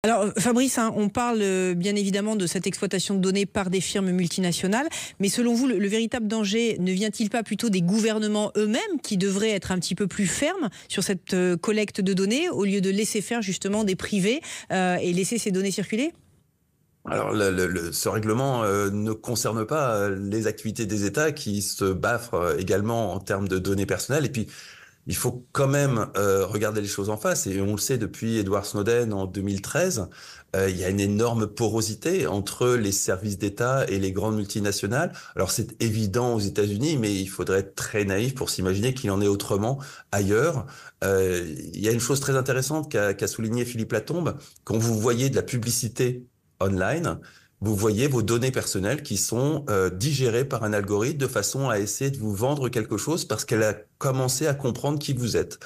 Alors Fabrice, hein, on parle bien évidemment de cette exploitation de données par des firmes multinationales, mais selon vous, le véritable danger ne vient-il pas plutôt des gouvernements eux-mêmes qui devraient être un petit peu plus fermes sur cette collecte de données au lieu de laisser faire justement des privés et laisser ces données circuler? Alors, ce règlement ne concerne pas les activités des États qui se baffrent également en termes de données personnelles. Et puis, il faut quand même regarder les choses en face. Et on le sait depuis Edward Snowden en 2013, il y a une énorme porosité entre les services d'État et les grandes multinationales. Alors, c'est évident aux États-Unis, mais il faudrait être très naïf pour s'imaginer qu'il en est autrement ailleurs. Il y a une chose très intéressante qu'a souligné Philippe Latombe. Quand vous voyez de la publicité online, vous voyez vos données personnelles qui sont digérées par un algorithme de façon à essayer de vous vendre quelque chose parce qu'elle a commencé à comprendre qui vous êtes.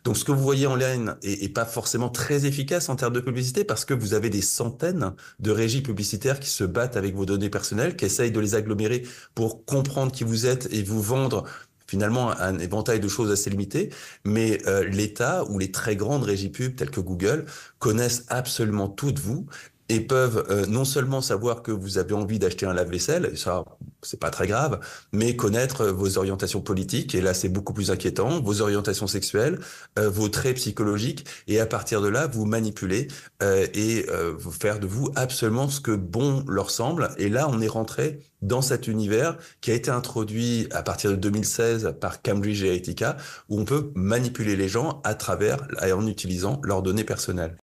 Donc ce que vous voyez en ligne est pas forcément très efficace en termes de publicité parce que vous avez des centaines de régies publicitaires qui se battent avec vos données personnelles, qui essayent de les agglomérer pour comprendre qui vous êtes et vous vendre finalement un éventail de choses assez limité, mais l'État ou les très grandes régies pub telles que Google connaissent absolument tout de vous et peuvent non seulement savoir que vous avez envie d'acheter un lave-vaisselle, et ça c'est pas très grave, mais connaître vos orientations politiques, et là c'est beaucoup plus inquiétant, vos orientations sexuelles, vos traits psychologiques, et à partir de là vous manipuler et vous faire de vous absolument ce que bon leur semble. Et là on est rentré dans cet univers qui a été introduit à partir de 2016 par Cambridge Analytica, où on peut manipuler les gens à travers et en utilisant leurs données personnelles.